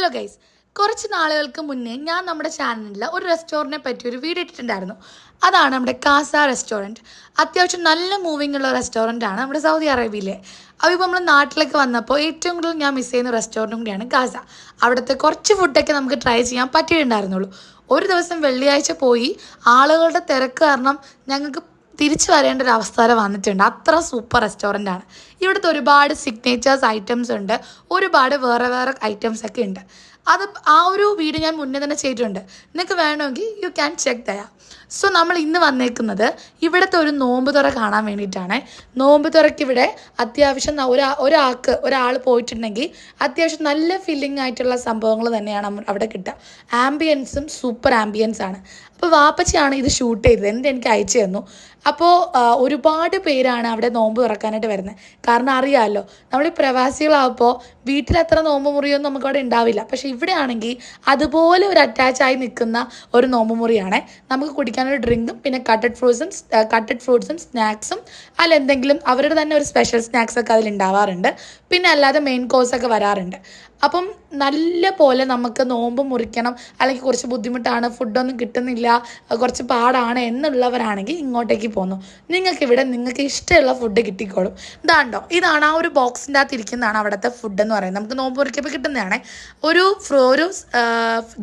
Hello guys, കുറച്ച് നാളുകൾക്ക് മുന്നേ ഞാൻ നമ്മുടെ ചാനലിൽ ഒരു റെസ്റ്റോറൻറ്റിനെ പറ്റി ഒരു വീഡിയോ ഇട്ടിട്ടുണ്ടായിരുന്നു. അതാണ് നമ്മുടെ കാസ റെസ്റ്റോറൻറ്റ്. അത്യാവശ്യം നല്ല മൂവിങ് ഉള്ള റെസ്റ്റോറൻറ്റാണ് നമ്മുടെ സൗദി അറേബ്യയിലെ. അപ്പോൾ നമ്മൾ നാട്ടിലേക്ക് വന്നപ്പോൾ ഏറ്റവും കൂടുതൽ ഞാൻ മിസ് ചെയ്യുന്ന റെസ്റ്റോറൻറ്റും കൂടിയാണ് കാസ. അവിടുത്തെ കുറച്ച് ഫുഡൊക്കെ നമുക്ക് ട്രൈ ചെയ്യാൻ പറ്റിയിട്ടുണ്ടായിരുന്നുള്ളൂ. ഒരു ദിവസം വെള്ളിയാഴ്ച പോയി ആളുകളുടെ തിരക്ക് കാരണം ഞങ്ങൾക്ക് തിരിച്ചു വരേണ്ട ഒരു അവസ്ഥ വരെ വന്നിട്ടുണ്ട്. അത്ര സൂപ്പർ റെസ്റ്റോറൻ്റ് ആണ്. ഇവിടുത്തെ ഒരുപാട് സിഗ്നേച്ചേഴ്സ് ഐറ്റംസ് ഉണ്ട്, ഒരുപാട് വേറെ വേറെ ഐറ്റംസ് ഒക്കെ ഉണ്ട്. അത് ആ ഒരു വീഡിയോ ഞാൻ മുന്നേ തന്നെ ചെയ്തിട്ടുണ്ട്. നിങ്ങൾക്ക് വേണമെങ്കിൽ you can check Daya. So നമ്മൾ ഇന്ന് വന്നേക്കുന്നത് ഇവിടുത്തെ ഒരു നോമ്പ് തുറ കാണാൻ വേണ്ടിയിട്ടാണ്. നോമ്പ് തുറയ്ക്ക് ഇവിടെ അത്യാവശ്യം ഒരാൾ പോയിട്ടുണ്ടെങ്കിൽ അത്യാവശ്യം നല്ല ഫീലിംഗ് ആയിട്ടുള്ള സംഭവങ്ങൾ തന്നെയാണ് അവിടെ കിട്ടുക. ആംബിയൻസും സൂപ്പർ ആംബിയൻസ് ആണ്. അപ്പോൾ വാപ്പച്ചിയാണ് ഇത് ഷൂട്ട് ചെയ്തത്, എന്നിട്ട് എനിക്ക് അയച്ചു തന്നു. അപ്പോൾ ഒരുപാട് പേരാണ് അവിടെ നോമ്പ് തുറക്കാനായിട്ട് വരുന്നത്. കാരണം അറിയാമല്ലോ, നമ്മൾ ഈ പ്രവാസികളാകുമ്പോൾ വീട്ടിലത്ര നോമ്പ് മുറിയൊന്നും നമുക്കവിടെ ഉണ്ടാവില്ല. പക്ഷേ ഇവിടെ ആണെങ്കിൽ അതുപോലെ ഒരു അറ്റാച്ചായി നിൽക്കുന്ന ഒരു നോമ്പ് മുറിയാണ്. നമുക്ക് കുടിക്കാനൊരു ഡ്രിങ്കും പിന്നെ കട്ടഡ് ഫ്രൂട്ട്സും സ്നാക്സും അല്ല എന്തെങ്കിലും അവരുടെ തന്നെ ഒരു സ്പെഷ്യൽ സ്നാക്സൊക്കെ അതിലുണ്ടാവാറുണ്ട്. പിന്നെ അല്ലാതെ മെയിൻ കോഴ്സൊക്കെ വരാറുണ്ട്. അപ്പം നല്ല പോലെ നമുക്ക് നോമ്പ് മുറിക്കണം, അല്ലെങ്കിൽ കുറച്ച് ബുദ്ധിമുട്ടാണ്, ഫുഡൊന്നും കിട്ടുന്നില്ല, കുറച്ച് പാടാണ് എന്നുള്ളവരാണെങ്കിൽ ഇങ്ങോട്ടേക്ക് പോന്നു. നിങ്ങൾക്ക് ഇഷ്ടമുള്ള ഫുഡ് കിട്ടിക്കോളും. ഇതാണ് ആ ഒരു ബോക്സിൻ്റെ അകത്ത് ഇരിക്കുന്നതാണ് അവിടുത്തെ ഫുഡ് എന്ന് പറയുന്നത്. നമുക്ക് നോമ്പ് മുറിക്കുമ്പോൾ കിട്ടുന്നതാണ്. ഒരു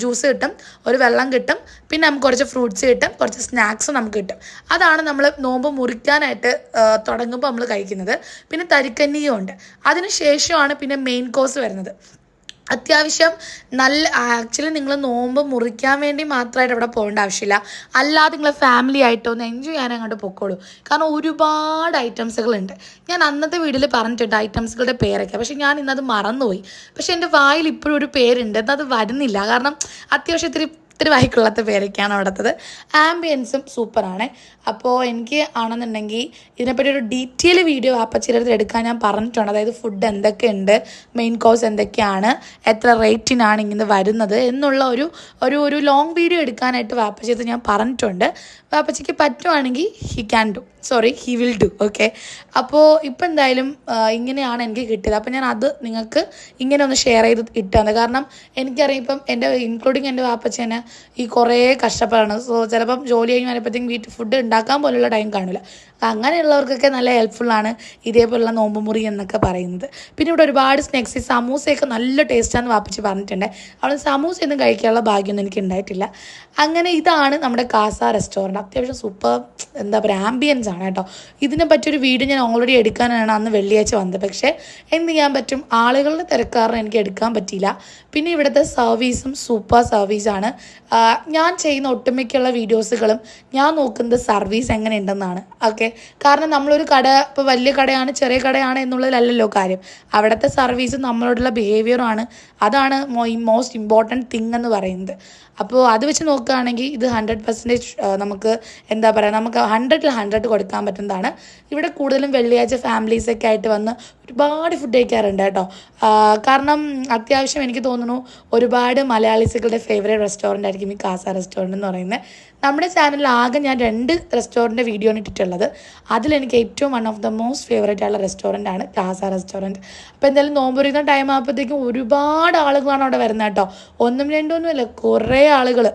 ജ്യൂസ് കിട്ടും, ഒരു വെള്ളം കിട്ടും, പിന്നെ നമുക്ക് കുറച്ച് ഫ്രൂട്ട്സ് കിട്ടും, കുറച്ച് സ്നാക്സും നമുക്ക് കിട്ടും. അതാണ് നമ്മൾ നോമ്പ് മുറിക്കാനായിട്ട് തുടങ്ങുമ്പോൾ നമ്മൾ കഴിക്കുന്നത്. പിന്നെ തരിക്കഞ്ഞിയും ഉണ്ട്. അതിന് ശേഷമാണ് പിന്നെ മെയിൻ കോഴ്സ് വരുന്നത്. അത്യാവശ്യം നല്ല ആക്ച്വലി നിങ്ങൾ നോമ്പ് മുറിക്കാൻ വേണ്ടി മാത്രമായിട്ട് അവിടെ പോകേണ്ട ആവശ്യമില്ല. അല്ലാതെ നിങ്ങൾ ഫാമിലി ആയിട്ട് ഒന്ന് എൻജോയ് ചെയ്യാൻ അങ്ങോട്ട് പൊക്കോളൂ. കാരണം ഒരുപാട് ഐറ്റംസുകളുണ്ട്. ഞാൻ അന്നത്തെ വീഡിയോയിൽ പറഞ്ഞിട്ടുണ്ട് ഐറ്റംസുകളുടെ പേരൊക്കെ, പക്ഷേ ഞാൻ ഇന്നത് മറന്നുപോയി. പക്ഷേ എൻ്റെ വായിൽ ഇപ്പോഴും ഒരു പേരുണ്ട്, അത് വരുന്നില്ല. കാരണം അത്യാവശ്യം ഇത്തിരി വായിക്കൊള്ളാത്ത പേരൊക്കെയാണ് അവിടുത്തത്. ആംബിയൻസും സൂപ്പറാണ്. അപ്പോൾ എനിക്ക് ആണെന്നുണ്ടെങ്കിൽ ഇതിനെപ്പറ്റി ഒരു ഡീറ്റെയിൽ വീഡിയോ വാപ്പച്ചിയുടെ അടുത്ത് എടുക്കാൻ ഞാൻ പറഞ്ഞിട്ടുണ്ട്. അതായത് ഫുഡ് എന്തൊക്കെയുണ്ട്, മെയിൻ കോഴ്സ് എന്തൊക്കെയാണ്, എത്ര റേറ്റിനാണ് ഇങ്ങനെ വരുന്നത് എന്നുള്ള ഒരു ലോങ് വീഡിയോ എടുക്കാനായിട്ട് വാപ്പച്ചിയുടെ ഞാൻ പറഞ്ഞിട്ടുണ്ട്. വാപ്പച്ചിക്ക് പറ്റുവാണെങ്കിൽ ഹി വിൽ ഡു. ഓക്കെ, അപ്പോൾ ഇപ്പം എന്തായാലും ഇങ്ങനെയാണ് എനിക്ക് കിട്ടിയത്. അപ്പോൾ ഞാൻ അത് നിങ്ങൾക്ക് ഇങ്ങനെ ഒന്ന് ഷെയർ ചെയ്ത് ഇട്ടത്. കാരണം എനിക്കറിയാം ഇപ്പം ഇൻക്ലൂഡിങ് എൻ്റെ വാപ്പച്ചി തന്നെ ഈ കുറേ കഷ്ടപ്പെടണം. സോ ചിലപ്പം ജോലി കഴിഞ്ഞ് വരുമ്പോഴത്തേക്കും വീട്ടിൽ ഫുഡ് ഉണ്ടാക്കാൻ പോലുള്ള ടൈം കാണില്ല. അങ്ങനെയുള്ളവർക്കൊക്കെ നല്ല ഹെൽപ്ഫുള്ളാണ് ഇതേപോലുള്ള നോമ്പ് മുറി എന്നൊക്കെ പറയുന്നത്. പിന്നെ ഇവിടെ ഒരുപാട് സ്നാക്സ്, സമൂസയൊക്കെ നല്ല ടേസ്റ്റാണെന്ന് വാപ്പിച്ച് പറഞ്ഞിട്ടുണ്ട്. അവിടെ സമൂസയൊന്നും കഴിക്കാനുള്ള ഭാഗ്യമൊന്നും എനിക്ക് ഉണ്ടായിട്ടില്ല. അങ്ങനെ ഇതാണ് നമ്മുടെ കാസ റെസ്റ്റോറൻറ്റ്. അത്യാവശ്യം സൂപ്പർ ആംബിയൻസ് ആണ് കേട്ടോ. ഇതിനെ പറ്റിയൊരു വീഡിയോ ഞാൻ ഓൾറെഡി എടുക്കാനാണ് അന്ന് വെള്ളിയാഴ്ച വന്നത്. പക്ഷേ എന്ത് ചെയ്യാൻ പറ്റും, ആളുകളുടെ തിരക്കാരണം എനിക്ക് എടുക്കാൻ പറ്റിയില്ല. പിന്നെ ഇവിടുത്തെ സർവീസും സൂപ്പർ സർവീസാണ്. ഞാൻ ചെയ്യുന്ന ഒട്ടുമിക്കുള്ള വീഡിയോസുകളും ഞാൻ നോക്കുന്നത് സർവീസ് എങ്ങനെ ഉണ്ടെന്നാണ്. ഓക്കെ, കാരണം നമ്മളൊരു കട ഇപ്പോൾ വലിയ കടയാണ് ചെറിയ കടയാണ് എന്നുള്ളതിലല്ലല്ലോ കാര്യം. അവിടുത്തെ സർവീസും നമ്മളോടുള്ള ബിഹേവിയറുമാണ്, അതാണ് മോസ്റ്റ് ഇമ്പോർട്ടൻറ്റ് തിങ് എന്ന് പറയുന്നത്. അപ്പോൾ അത് വെച്ച് നോക്കുകയാണെങ്കിൽ ഇത് 100% നമുക്ക് നമുക്ക് 100ൽ 100 കൊടുക്കാൻ പറ്റുന്നതാണ്. ഇവിടെ കൂടുതലും വെള്ളിയാഴ്ച ഫാമിലീസൊക്കെ ആയിട്ട് വന്ന് ഒരുപാട് ഫുഡ് കഴിക്കാറുണ്ട് കേട്ടോ. കാരണം അത്യാവശ്യം എനിക്ക് തോന്നുന്നു ഒരുപാട് മലയാളീസുകളുടെ ഫേവറേറ്റ് റെസ്റ്റോറൻ്റ് ആയിരിക്കും ഈ കാസ റെസ്റ്റോറൻറ്റ് എന്ന് പറയുന്നത്. നമ്മുടെ ചാനലിൽ ആകെ ഞാൻ 2 റെസ്റ്റോറൻറ്റ് വീഡിയോ ആണ് ഇട്ടിട്ടുള്ളത്. അതിലെനിക്ക് ഏറ്റവും one of the most favourite ആയുള്ള റെസ്റ്റോറൻ്റ് ആണ് കാസ റെസ്റ്റോറൻറ്റ്. അപ്പോൾ എന്തായാലും നോമ്പുറിയുന്ന ടൈം ആകുമ്പോഴത്തേക്കും ഒരുപാട് ആളുകളാണ് അവിടെ വരുന്നത് കേട്ടോ. 1ഉം 2ഉം അല്ല, കുറേ ആളുകൾ.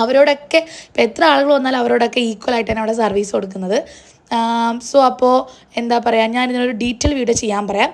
അവരോടൊക്കെ ഇപ്പോൾ എത്ര ആളുകൾ വന്നാലും അവരോടൊക്കെ ഈക്വലായിട്ടാണ് അവിടെ സർവീസ് കൊടുക്കുന്നത്. സോ അപ്പോൾ ഞാൻ ഇതിനൊരു ഡീറ്റെയിൽ വീഡിയോ ചെയ്യാൻ പറയാം.